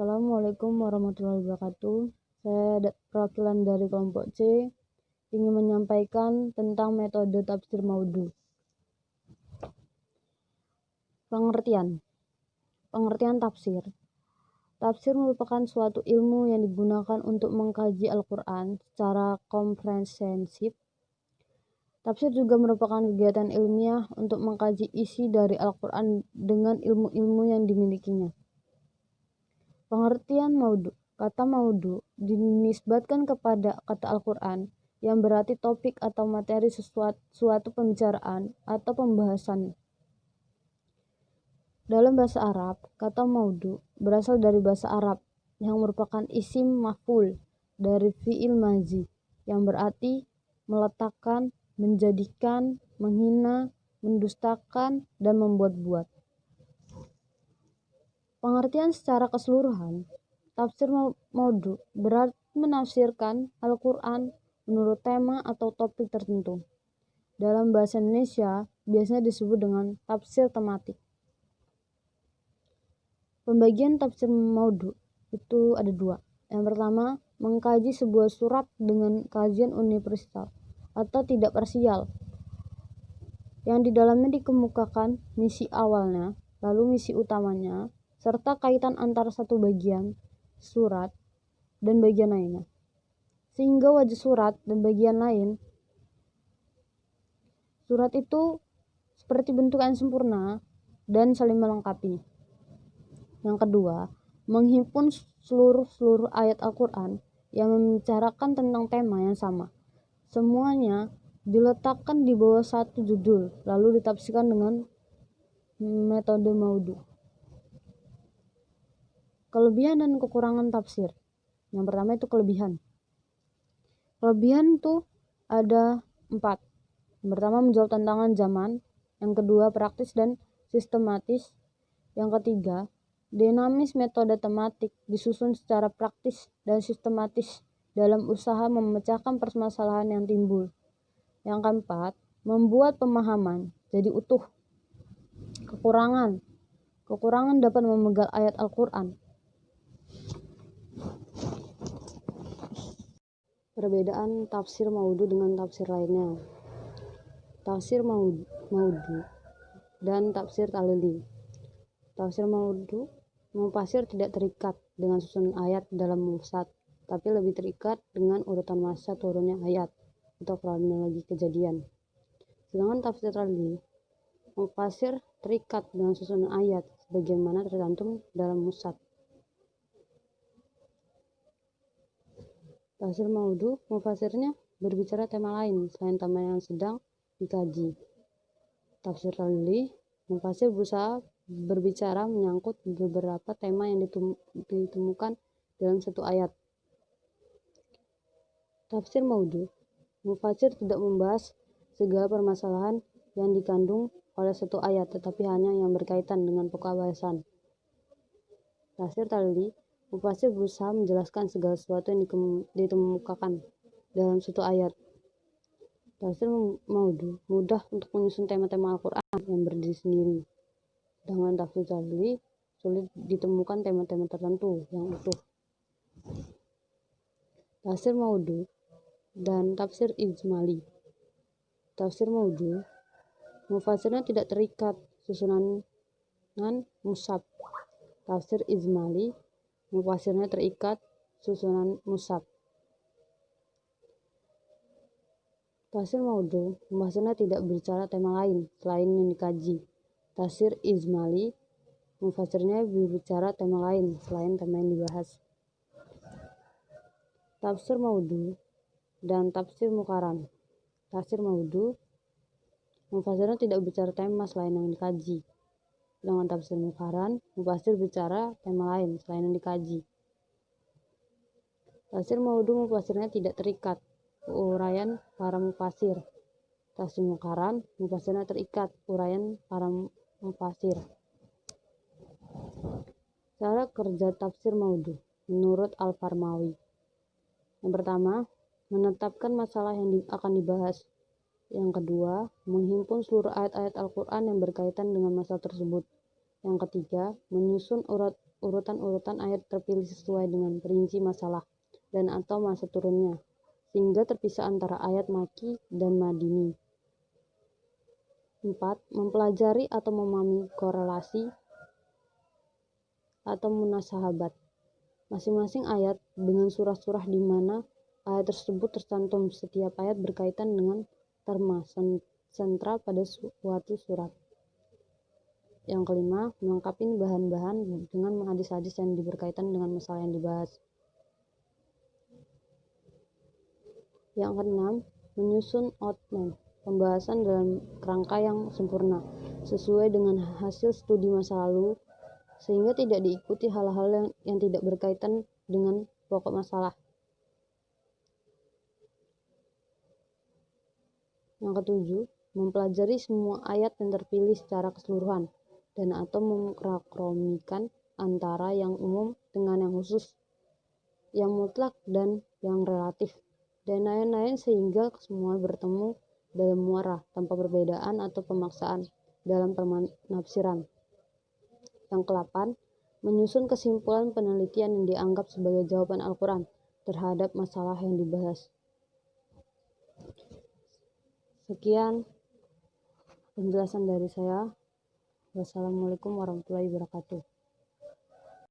Assalamualaikum warahmatullahi wabarakatuh. Saya perwakilan dari kelompok C ingin menyampaikan tentang metode tafsir maudhu. Pengertian tafsir. Tafsir merupakan suatu ilmu yang digunakan untuk mengkaji Al-Quran secara komprehensif. Tafsir juga merupakan kegiatan ilmiah untuk mengkaji isi dari Al-Quran dengan ilmu-ilmu yang dimilikinya. Pengertian maudhu. Kata maudhu dinisbatkan kepada kata Al-Quran yang berarti topik atau materi suatu pembicaraan atau pembahasan. Dalam bahasa Arab, kata maudhu berasal dari bahasa Arab yang merupakan isim maf'ul dari fi'il mazi yang berarti meletakkan, menjadikan, menghina, mendustakan, dan membuat-buat. Pengertian secara keseluruhan, tafsir maudhu berarti menafsirkan Al-Quran menurut tema atau topik tertentu. Dalam bahasa Indonesia, biasanya disebut dengan tafsir tematik. Pembagian tafsir maudhu itu ada dua. Yang pertama, mengkaji sebuah surat dengan kajian universal atau tidak parsial, yang di dalamnya dikemukakan misi awalnya, lalu misi utamanya, serta kaitan antara satu bagian surat dan bagian lainnya, sehingga wajah surat dan bagian lain surat itu seperti bentuk yang sempurna dan saling melengkapi. Yang kedua, menghimpun seluruh ayat Al-Quran yang membicarakan tentang tema yang sama. Semuanya diletakkan di bawah satu judul, lalu ditafsirkan dengan metode maudhu. Kelebihan dan kekurangan tafsir. Yang pertama itu kelebihan. Kelebihan itu ada 4. Yang pertama, menjawab tantangan zaman. Yang kedua, praktis dan sistematis. Yang ketiga, dinamis, metode tematik disusun secara praktis dan sistematis dalam usaha memecahkan permasalahan yang timbul. Yang keempat, membuat pemahaman jadi utuh. Kekurangan dapat memegal ayat Al-Quran. Perbedaan tafsir maudhu dengan tafsir lainnya. Tafsir maudhu dan tafsir ta'lili. Tafsir maudhu mufasir tidak terikat dengan susunan ayat dalam musad, tapi lebih terikat dengan urutan masa turunnya ayat atau kronologi kejadian. Sedangkan tafsir ta'lili mufasir terikat dengan susunan ayat sebagaimana tercantum dalam musad. Tafsir maudhu, mufasirnya berbicara tema lain selain tema yang sedang dikaji. Tafsir ta'lili, mufasir berusaha berbicara menyangkut beberapa tema yang ditemukan dalam satu ayat. Tafsir maudhu, mufasir tidak membahas segala permasalahan yang dikandung oleh satu ayat, tetapi hanya yang berkaitan dengan pokok bahasan. Tafsir ta'lili, mufasir berusaha menjelaskan segala sesuatu yang ditemukan dalam satu ayat. Tafsir maudhu mudah untuk menyusun tema-tema Al-Quran yang berdiri sendiri. Dengan tafsir ta'lili sulit ditemukan tema-tema tertentu yang utuh. Tafsir maudhu dan tafsir ijmali. Tafsir maudhu, mufasirnya tidak terikat susunan mushaf. Tafsir ijmali, mufasirnya terikat susunan mushaf. Tafsir maudhu, mufasirnya tidak berbicara tema lain selain yang dikaji. Tafsir ijmali, mufasirnya berbicara tema lain selain tema yang dibahas. Tafsir maudhu dan tafsir muqaran. Tafsir maudhu, mufasirnya tidak berbicara tema selain yang dikaji. Dengan tafsir muqaran, mufasir berbicara tema lain selain yang dikaji. Tafsir maudhu, mufasirnya tidak terikat uraian para mufasir. Tafsir muqaran, mufasirnya terikat uraian para mufasir. Cara kerja tafsir maudhu menurut Al-Farmawi. Yang pertama, menetapkan masalah yang akan dibahas. Yang kedua, menghimpun seluruh ayat-ayat Al-Quran yang berkaitan dengan masalah tersebut. Yang ketiga, menyusun urutan-urutan ayat terpilih sesuai dengan perinci masalah dan atau masa turunnya, sehingga terpisah antara ayat Maki dan Madini. 4. Mempelajari atau memahami korelasi atau munasahabat masing-masing ayat dengan surah-surah di mana ayat tersebut tercantum. Setiap ayat berkaitan dengan terma sentral pada suatu surat. Yang kelima, melengkapi bahan-bahan dengan hadis-hadis yang berkaitan dengan masalah yang dibahas. Yang keenam, menyusun outline pembahasan dalam kerangka yang sempurna sesuai dengan hasil studi masa lalu, sehingga tidak diikuti hal-hal yang tidak berkaitan dengan pokok masalah. Yang ketujuh, mempelajari semua ayat yang terpilih secara keseluruhan dan atau mengkromikan antara yang umum dengan yang khusus, yang mutlak dan yang relatif, dan lain-lain sehingga semua bertemu dalam muara tanpa perbedaan atau pemaksaan dalam penafsiran. Yang ke-8, menyusun kesimpulan penelitian yang dianggap sebagai jawaban Al-Quran terhadap masalah yang dibahas. Sekian penjelasan dari saya. Wassalamualaikum warahmatullahi wabarakatuh.